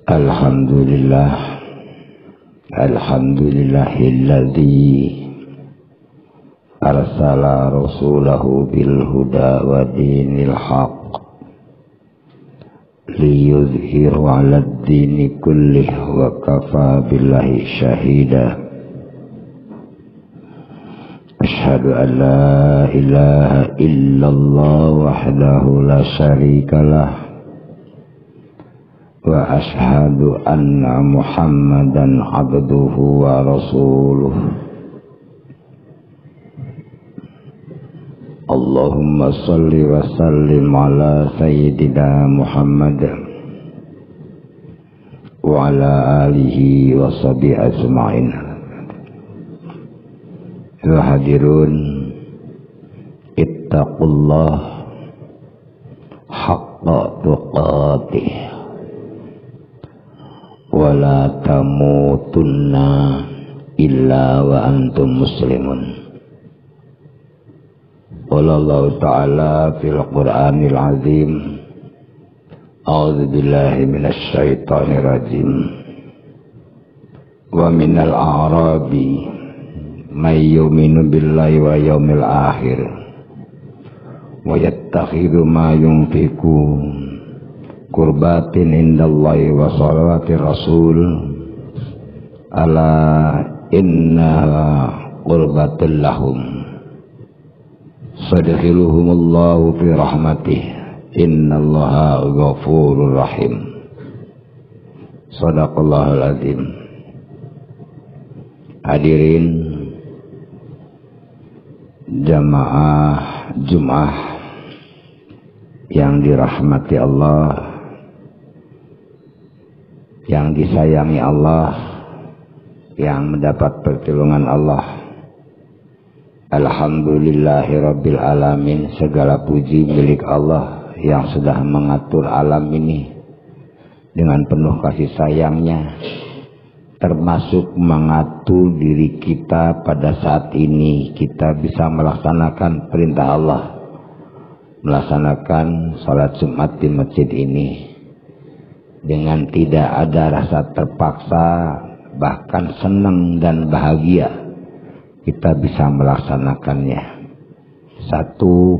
Alhamdulillah, alhamdulillahilladzi arsala rasulahu bil huda wa dinil haq liyudhiru 'alad dini kullih wa kafa billahi syahida. Asyhadu an la ilaha illallah wahdahu la syarikalah wa ashhadu anna Muhammadan abduhu wa rasuluh. Allahumma salli wa sallim ala sayyidina Muhammad wa ala alihi wa sahbihi ajma'in. Ya hadirun, ittaqullah haqqa tuqatih wa la tamutunna illa wa antum muslimun. Qala Allah Ta'ala fil Qur'anil Azim, a'udzu billahi minasy syaithanir rajim. Wa minal a'rabi may yu'minu billahi wa yaumil akhir wa yattakhidhu ma yunfiqu qurbatin indallahi wa salawati rasul ala inna qurbatul lahum sadakhiluhumullahu fi rahmatih innallaha ghafurur rahim. Sadaqallahul azim. Hadirin jamaah Jumat yang dirahmati Allah, yang disayangi Allah, yang mendapat pertolongan Allah. Alhamdulillahirabbil alamin. Segala puji milik Allah yang sudah mengatur alam ini dengan penuh kasih sayangnya, termasuk mengatur diri kita pada saat ini kita bisa melaksanakan perintah Allah, melaksanakan salat Jumat di masjid ini dengan tidak ada rasa terpaksa, bahkan senang dan bahagia kita bisa melaksanakannya. Satu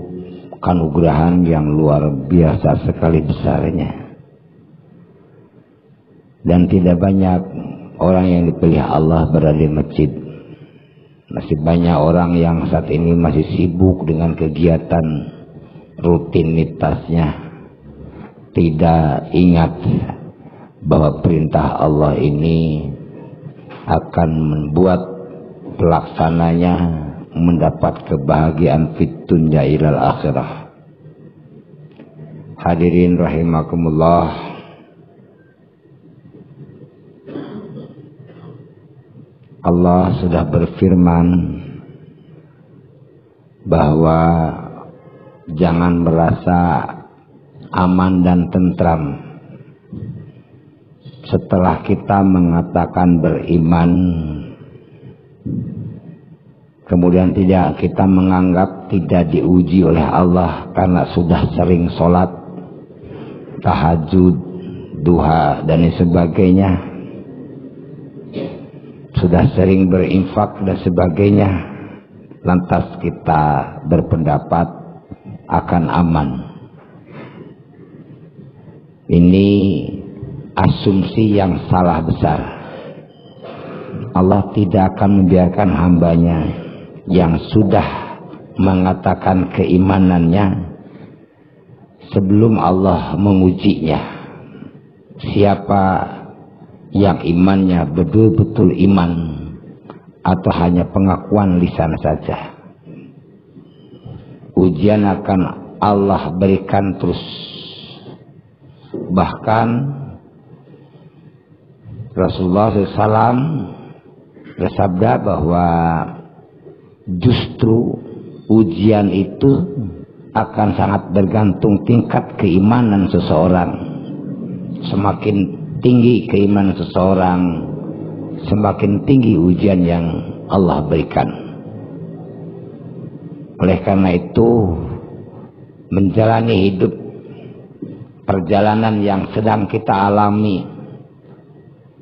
kanugrahan yang luar biasa sekali besarnya, dan tidak banyak orang yang dipilih Allah berada di masjid. Masih banyak orang yang saat ini masih sibuk dengan kegiatan rutinitasnya, tidak ingat bahwa perintah Allah ini akan membuat pelaksananya mendapat kebahagiaan fit dunya ilal akhirah. Hadirin rahimakumullah, Allah sudah berfirman bahwa jangan merasa aman dan tentram setelah kita mengatakan beriman, kemudian kita menganggap tidak diuji oleh Allah karena sudah sering sholat, tahajud, duha dan sebagainya, sudah sering berinfak dan sebagainya, lantas kita berpendapat akan aman. Ini asumsi yang salah besar. Allah tidak akan membiarkan hambanya yang sudah mengatakan keimanannya sebelum Allah mengujinya. Siapa yang imannya betul-betul iman atau hanya pengakuan lisan saja, ujian akan Allah berikan terus. Bahkan Rasulullah SAW bersabda bahwa justru ujian itu akan sangat bergantung tingkat keimanan seseorang. Semakin tinggi keimanan seseorang, semakin tinggi ujian yang Allah berikan. Oleh karena itu, menjalani hidup perjalanan yang sedang kita alami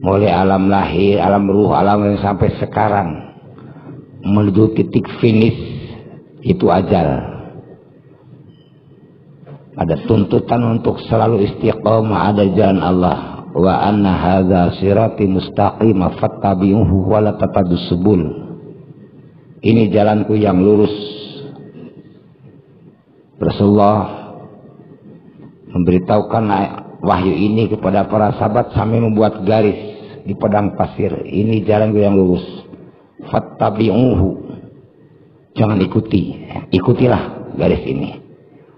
mulai alam lahir, alam ruh, alam yang sampai sekarang menuju titik finish itu ajal. Ada tuntutan untuk selalu istiqomah, ada jalan Allah. Wa anna hadza sirati mustaqim fattabi'uhu wa la tattabi'us subul. Ini jalanku yang lurus. Rasulullah memberitahukan wahyu ini kepada para sahabat sambil membuat garis di padang pasir. Ini jalanku yang lurus. Fattabi'uhu. Jangan ikuti. Ikutilah garis ini.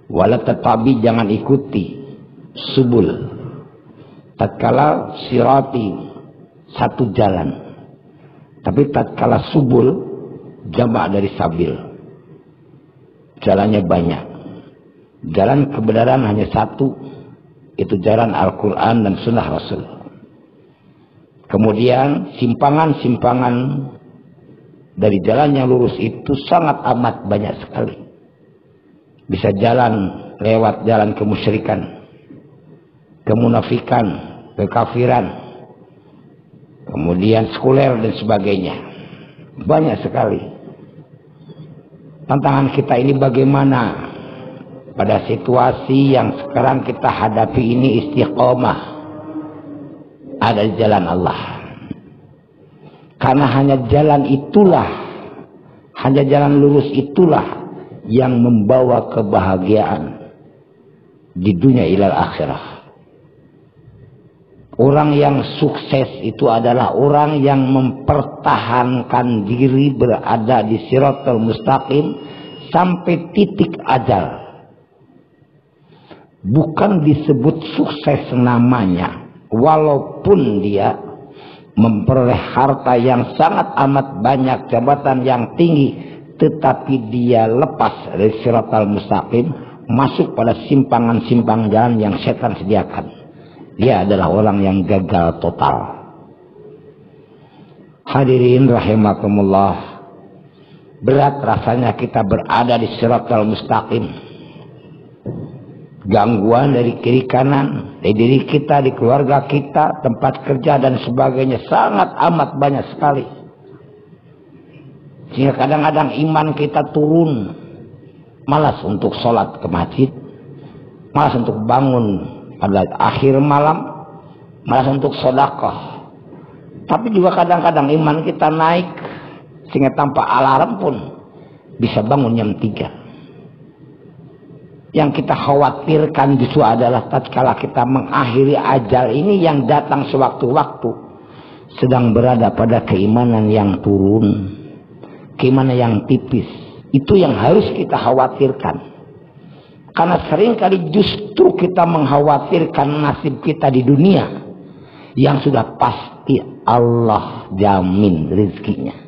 Wala tatabi, jangan ikuti subul. Tatkala sirati satu jalan. Tapi tatkala subul jamak dari sabil. Jalannya banyak. Jalan kebenaran hanya satu, itu jalan Al-Quran dan Sunnah Rasul. Kemudian simpangan-simpangan dari jalan yang lurus itu sangat amat banyak sekali. Bisa jalan lewat jalan kemusyrikan, kemunafikan, kekafiran, kemudian sekuler dan sebagainya. Banyak sekali. Tantangan kita ini bagaimana pada situasi yang sekarang kita hadapi ini istiqomah ada di jalan Allah. Karena hanya jalan itulah, hanya jalan lurus itulah yang membawa kebahagiaan di dunia ilal akhirah. Orang yang sukses itu adalah orang yang mempertahankan diri berada di siratal mustaqim sampai titik ajal. Bukan disebut sukses namanya, walaupun dia memperoleh harta yang sangat amat banyak, jabatan yang tinggi, tetapi dia lepas dari siratal mustaqim, masuk pada simpangan-simpangan jalan yang setan sediakan. Dia adalah orang yang gagal total. Hadirin rahimakumullah, berat rasanya kita berada di siratal mustaqim. Gangguan dari kiri kanan, dari diri kita, di keluarga kita, tempat kerja dan sebagainya sangat amat banyak sekali. Sehingga kadang-kadang iman kita turun, malas untuk sholat ke masjid, malas untuk bangun pada akhir malam, malas untuk sedekah. Tapi juga kadang-kadang iman kita naik, sehingga tanpa alarm pun bisa bangun jam 3. Yang kita khawatirkan justru adalah tatkala kita mengakhiri ajal ini yang datang sewaktu-waktu, sedang berada pada keimanan yang turun, keimanan yang tipis. Itu yang harus kita khawatirkan. Karena seringkali justru kita mengkhawatirkan nasib kita di dunia yang sudah pasti Allah jamin rezekinya.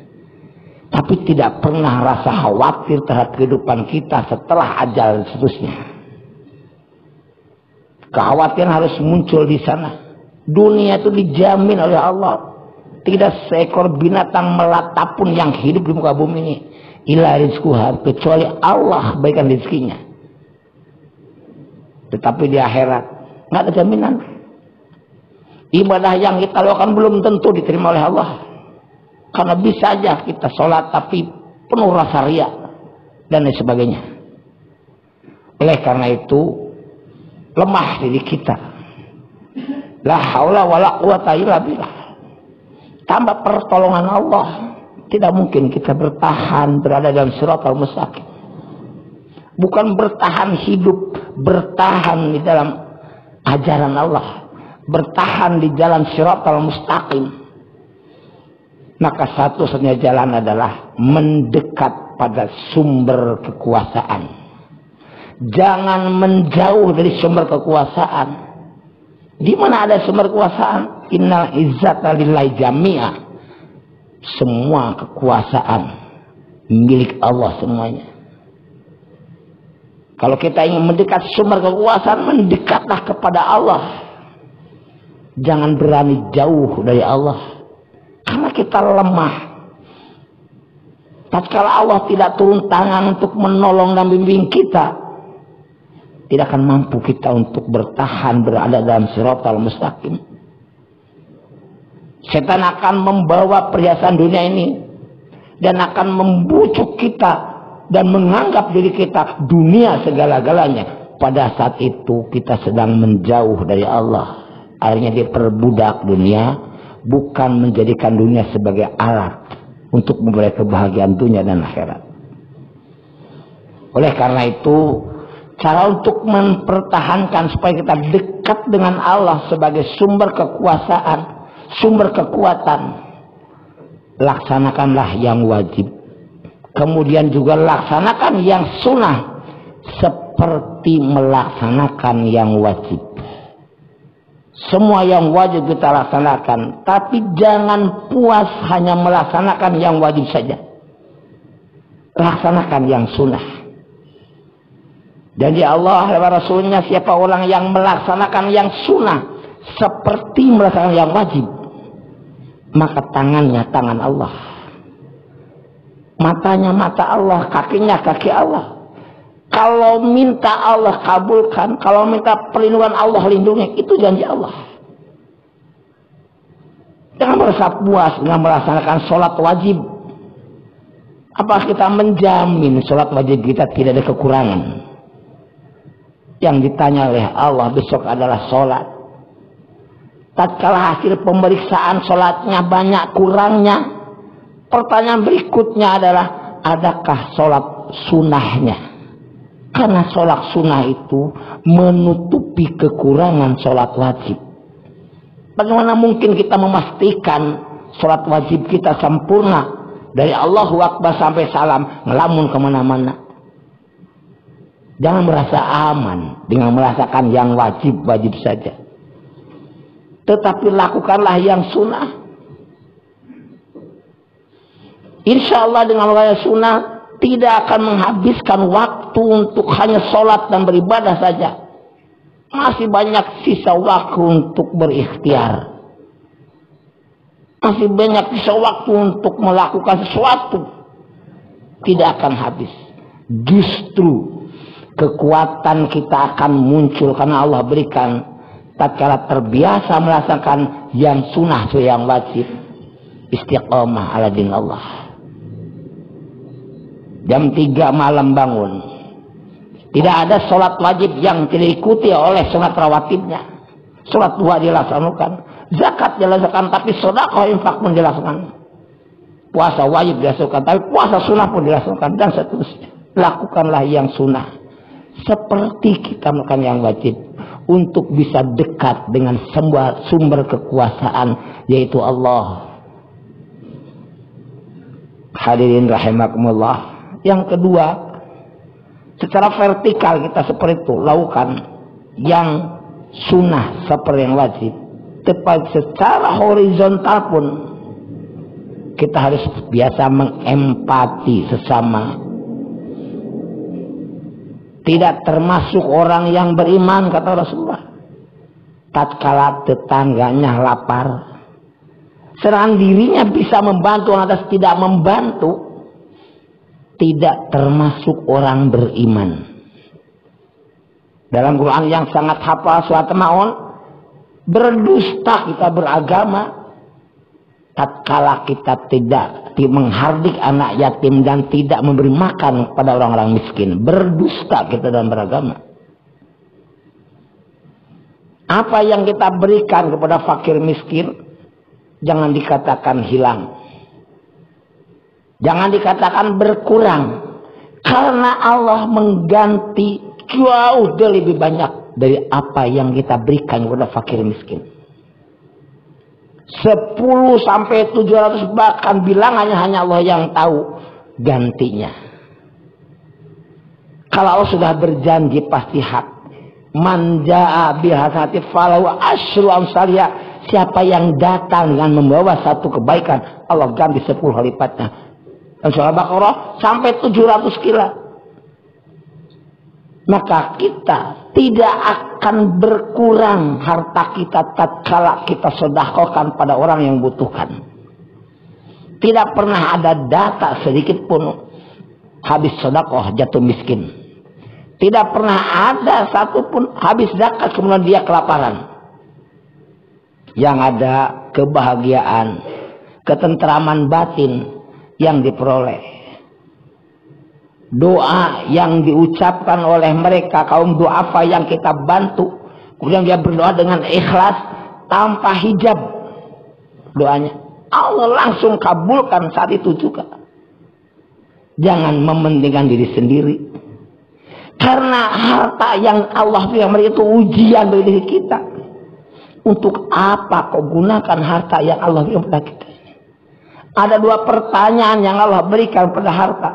Tapi tidak pernah rasa khawatir terhadap kehidupan kita setelah ajal dan seterusnya. Kekhawatiran harus muncul di sana. Dunia itu dijamin oleh Allah. Tidak seekor binatang melata pun yang hidup di muka bumi ini illa rizquha, kecuali Allah berikan rezekinya. Tetapi di akhirat nggak ada jaminan. Ibadah yang kita lakukan belum tentu diterima oleh Allah. Karena bisa aja kita sholat tapi penuh rasa riya dan lain sebagainya. Oleh karena itu lemah diri kita. La haula wala quwata illa billah. Tanpa pertolongan Allah tidak mungkin kita bertahan berada dalam siratal mustaqim. Bukan bertahan hidup, bertahan di dalam ajaran Allah, bertahan di jalan siratal mustaqim. Maka satu-satunya jalan adalah mendekat pada sumber kekuasaan. Jangan menjauh dari sumber kekuasaan. Di mana ada sumber kekuasaan? Innal izzata lillahi jami'a. Semua kekuasaan milik Allah semuanya. Kalau kita ingin mendekat sumber kekuasaan, mendekatlah kepada Allah. Jangan berani jauh dari Allah. Karena kita lemah. Tatkala Allah tidak turun tangan untuk menolong dan membimbing kita, tidak akan mampu kita untuk bertahan berada dalam siratal mustaqim. Setan akan membawa perhiasan dunia ini dan akan membujuk kita dan menganggap diri kita dunia segala-galanya. Pada saat itu kita sedang menjauh dari Allah. Akhirnya diperbudak dunia, bukan menjadikan dunia sebagai alat untuk memperoleh kebahagiaan dunia dan akhirat. Oleh karena itu, cara untuk mempertahankan supaya kita dekat dengan Allah sebagai sumber kekuasaan, sumber kekuatan, laksanakanlah yang wajib. Kemudian juga laksanakan yang sunnah seperti melaksanakan yang wajib. Semua yang wajib kita laksanakan, tapi jangan puas hanya melaksanakan yang wajib saja. Laksanakan yang sunnah. Janji Allah lewat Rasulnya, siapa orang yang melaksanakan yang sunnah seperti melaksanakan yang wajib, maka tangannya tangan Allah, matanya mata Allah, kakinya kaki Allah. Kalau minta Allah kabulkan, kalau minta perlindungan Allah lindungi, itu janji Allah. Jangan merasa puas dengan melaksanakan sholat wajib. Apa kita menjamin sholat wajib kita tidak ada kekurangan? Yang ditanya oleh Allah besok adalah sholat. Tatkala hasil pemeriksaan sholatnya banyak kurangnya, pertanyaan berikutnya adalah, adakah sholat sunnahnya? Karena sholat sunnah itu menutupi kekurangan sholat wajib. Bagaimana mungkin kita memastikan sholat wajib kita sempurna dari Allahu Akbar sampai salam ngelamun kemana-mana? Jangan merasa aman dengan merasakan yang wajib-wajib saja, tetapi lakukanlah yang sunnah. Insya Allah dengan melakukan sunnah tidak akan menghabiskan waktu untuk hanya sholat dan beribadah saja. Masih banyak sisa waktu untuk berikhtiar. Masih banyak sisa waktu untuk melakukan sesuatu. Tidak akan habis. Justru kekuatan kita akan muncul karena Allah berikan tatkala terbiasa merasakan yang sunnah atau yang wajib. Istiqomah ala din Allah. Jam 3 malam bangun, tidak ada sholat wajib yang tidak diikuti oleh sholat rawatibnya. Sholat duha dilaksanakan, zakat dilaksanakan, tapi sedekah infak pun dilaksanakan. Puasa wajib dilaksanakan, tapi puasa sunnah pun dilaksanakan, dan seterusnya. Lakukanlah yang sunnah seperti kita melakukan yang wajib, untuk bisa dekat dengan semua sumber kekuasaan, yaitu Allah. Hadirin rahimakumullah. Yang kedua, secara vertikal kita seperti itu lakukan yang sunnah seperti yang wajib. Tepat secara horizontal pun kita harus biasa mengempati sesama. Tidak termasuk orang yang beriman, kata Rasulullah, tatkala tetangganya lapar, sedangkan dirinya bisa membantu, atas tidak membantu, tidak termasuk orang beriman. Dalam Quran yang sangat hafal surat Maun, berdusta kita beragama tatkala kita tidak menghardik anak yatim dan tidak memberi makan kepada orang-orang miskin. Berdusta kita dalam beragama. Apa yang kita berikan kepada fakir miskin jangan dikatakan hilang, jangan dikatakan berkurang, karena Allah mengganti jauh lebih banyak dari apa yang kita berikan kepada fakir miskin. 10 sampai 700 bahkan bilangannya hanya Allah yang tahu gantinya. Kalau Allah sudah berjanji pasti hak. Man jaa bil hasanati falahu asyru amsalha. Siapa yang datang dengan membawa satu kebaikan, Allah ganti 10 kali lipatnya. Dan surah Baqarah sampai 700 kila. Maka kita tidak akan berkurang harta kita tatkala kita sedekahkan pada orang yang membutuhkan. Tidak pernah ada data sedikit pun habis sedekah jatuh miskin. Tidak pernah ada satupun habis zakat kemudian dia kelaparan. Yang ada kebahagiaan, ketentraman batin yang diperoleh. Doa yang diucapkan oleh mereka kaum du'afa yang kita bantu, kemudian dia berdoa dengan ikhlas tanpa hijab, doanya Allah langsung kabulkan saat itu juga. Jangan mementingkan diri sendiri, karena harta yang Allah berikan itu ujian bagi diri kita. Untuk apa kau gunakan harta yang Allah berikan pada kita? Ada dua pertanyaan yang Allah berikan pada harta.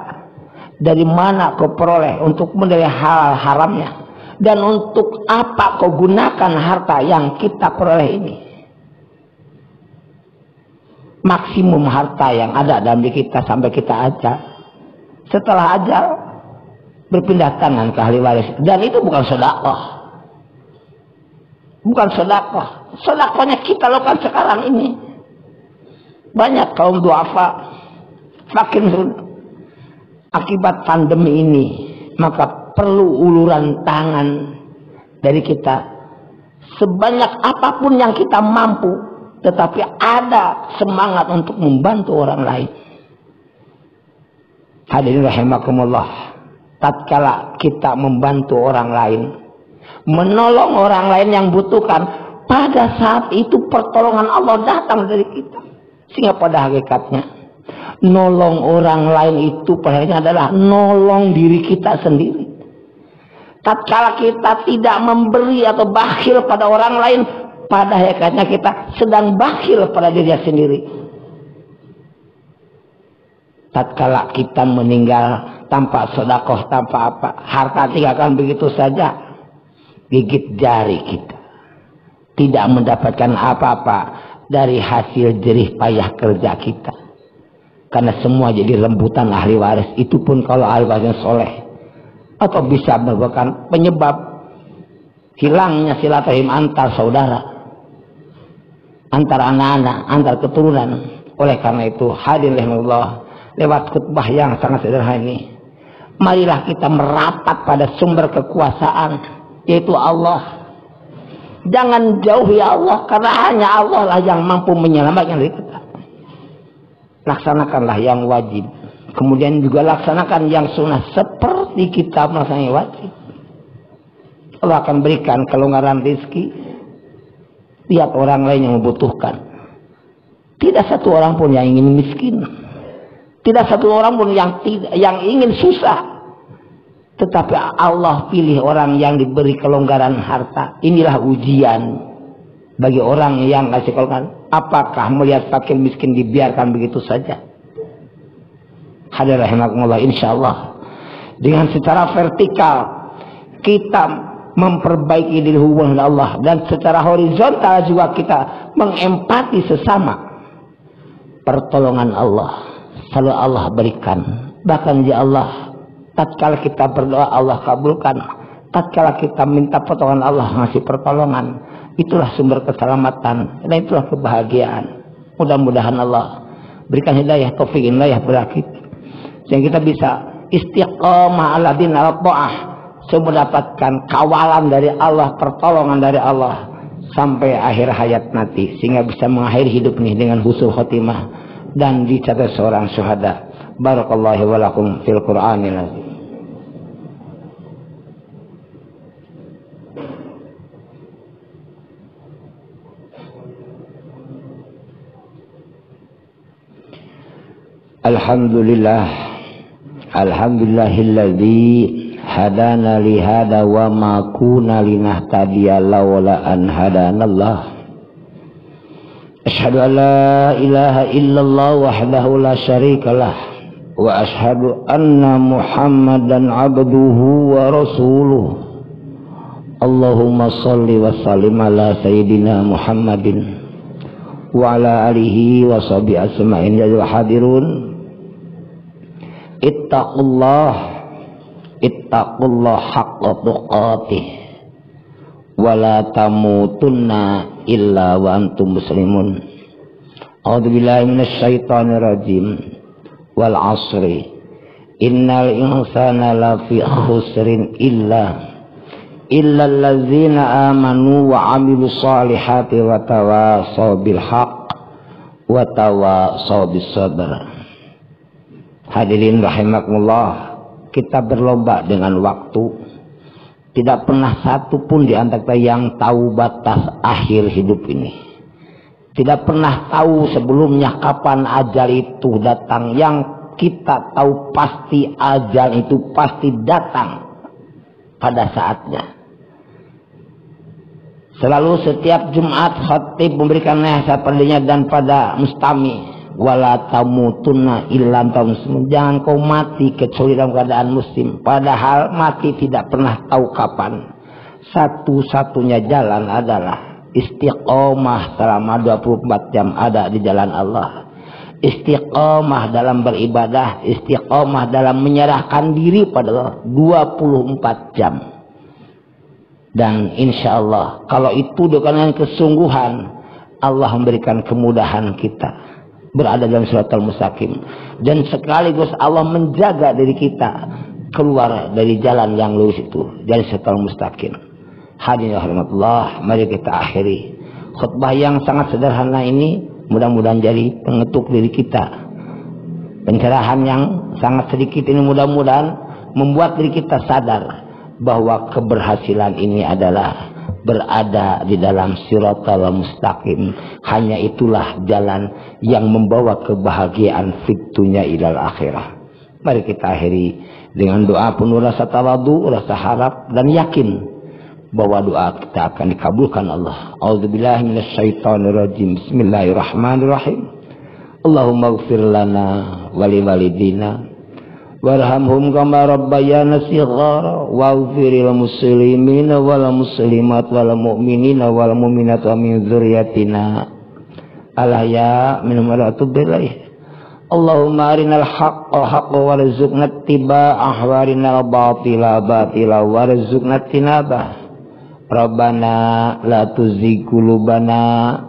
Dari mana kau peroleh untuk menjadi halal haramnya, dan untuk apa kau gunakan harta yang kita peroleh ini? Maksimum harta yang ada dalam diri kita sampai kita ajal. Setelah ajal berpindah tangan ke ahli waris, dan itu bukan sedekah. Bukan sedekah. Sedekahnya kita lakukan sekarang ini. Banyak kaum duafa fakir akibat pandemi ini, maka perlu uluran tangan dari kita. Sebanyak apapun yang kita mampu, tetapi ada semangat untuk membantu orang lain. Hadirin rahimakumullah, tatkala kita membantu orang lain, menolong orang lain yang butuhkan, pada saat itu pertolongan Allah datang dari kita. Sehingga pada hakikatnya nolong orang lain itu padanya adalah nolong diri kita sendiri. Tatkala kita tidak memberi atau bakhil pada orang lain, pada hakikatnya kita sedang bakhil pada diri sendiri. Tatkala kita meninggal tanpa sedekah, tanpa apa, harta tinggalkan begitu saja, gigit jari kita, tidak mendapatkan apa-apa dari hasil jerih payah kerja kita. Karena semua jadi rembutan ahli waris. Itu pun kalau ahli warisnya soleh, atau bisa merupakan penyebab hilangnya silaturahim antar saudara, antar anak-anak, antar keturunan. Oleh karena itu, hadirin Allah, lewat khutbah yang sangat sederhana ini, marilah kita merapat pada sumber kekuasaan, yaitu Allah. Jangan jauhi Allah, karena hanya Allah lah yang mampu menyelamatkan diri kita. Laksanakanlah yang wajib, kemudian juga laksanakan yang sunnah seperti kita melaksanakan yang wajib. Allah akan berikan kelonggaran rezeki. Lihat orang lain yang membutuhkan. Tidak satu orang pun yang ingin miskin, tidak satu orang pun yang ingin susah. Tetapi Allah pilih orang yang diberi kelonggaran harta. Inilah ujian bagi orang yang kasih kelonggaran. Apakah melihat fakir miskin dibiarkan begitu saja? Hadirin rahimakumullah, insyaallah dengan secara vertikal kita memperbaiki diri hubungan Allah, dan secara horizontal juga kita mengempati sesama. Pertolongan Allah selalu Allah berikan. Bahkan ya Allah, tatkala kita berdoa Allah kabulkan, tatkala kita minta pertolongan Allah ngasih pertolongan. Itulah sumber keselamatan dan itulah kebahagiaan. Mudah-mudahan Allah berikan hidayah, taufik, hidayah pada kita, sehingga kita bisa istiqamah ala din ala ta'ah, mendapatkan kawalan dari Allah, pertolongan dari Allah sampai akhir hayat nanti, sehingga bisa mengakhiri hidup ini dengan husnul khotimah dan dicatat seorang syuhada. Barakallahu wa lakum fil Qur'anil azim. Alhamdulillah, alhamdulillahilladzi hadana li hada wa ma kunna linahtadiya laula an hadanallah. Asyhadu an la ilaha illallah wahdahu la syarikalah wa asyhadu anna Muhammadan abduhu wa rasuluh. Allahumma shalli wa sallim ala sayyidina Muhammadin wa ala alihi wa sahbihi asma'in. Ya hadirun, ittaqullah haqqa tuqatih wa la tamutunna illa wa antum muslimun. A'udzu billahi minasy syaithanir rajim. Wal 'asri innal insana lafi khusrin illa allazina amanu wa 'amilus solihati wa tawasaw bil haqq wa tawassaw bis sabr. Hadirin rahimakumullah, kita berlomba dengan waktu. Tidak pernah satu pun di antara kita yang tahu batas akhir hidup ini. Tidak pernah tahu sebelumnya kapan ajal itu datang. Yang kita tahu pasti ajal itu pasti datang pada saatnya. Selalu setiap Jumat khatib memberikan nasihat padanya dan pada mustami. Wala tamutunna illa antum muslimun. Jangan kau mati kecuali dalam keadaan muslim. Padahal mati tidak pernah tahu kapan. Satu-satunya jalan adalah istiqomah selama 24 jam ada di jalan Allah. Istiqomah dalam beribadah, istiqomah dalam menyerahkan diri pada Allah 24 jam. Dan insya Allah kalau itu dengan kesungguhan, Allah memberikan kemudahan kita berada dalam siratal mustaqim. Dan sekaligus Allah menjaga diri kita keluar dari jalan yang lurus itu, dari siratal mustaqim. Hadirin rahmatullah, mari kita akhiri khutbah yang sangat sederhana ini, mudah-mudahan jadi pengetuk diri kita. Pencerahan yang sangat sedikit ini mudah-mudahan membuat diri kita sadar bahwa keberhasilan ini adalah berada di dalam siratal mustaqim. Hanya itulah jalan yang membawa kebahagiaan fid dunya ilal akhirah. Mari kita akhiri dengan doa penuh rasa tawadhu, rasa harap dan yakin bahwa doa kita akan dikabulkan Allah. A'udzubillahi minasyaitonirrajim. Bismillahirrahmanirrahim. Allahumma ighfir lana wa li walidina warhamhum kama rabbayana shighara waghfiril muslimina wal muslimat wal mu'minina wal mu'minat wa min dzurriyyatina alahya minhum wa tub ilaih. Allahumma arinal haqqa haqqan warzuqna ittiba'ah wa arinal batila batila warzuqna tinabah. Rabbana la tuzigh qulubana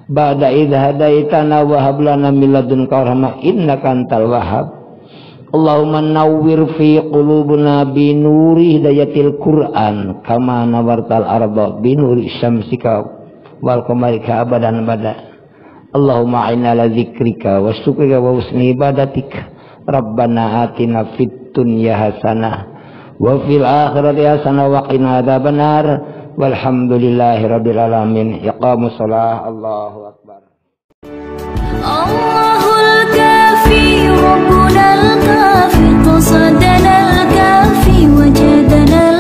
ba'da idh hadaitana wa hab lana min ladunka rahmah innaka antal wahhab. Allahumma nawwir fi qulubina bi nuri hidayatil Qur'an kama nawartal arda bi nuri syamsika wal qamarika abadan abada. Allahumma a'inna ala dzikrika wa syukrika wa husni ibadatika. Rabbana atina fid dunya hasanah wa fil akhirati hasanah wa qina adzabannar. Walhamdulillahi rabbil alamin. Iqamus shalah. Allahu akbar. Allahul kafi rabbunal kafi qasadana al kafi wajadana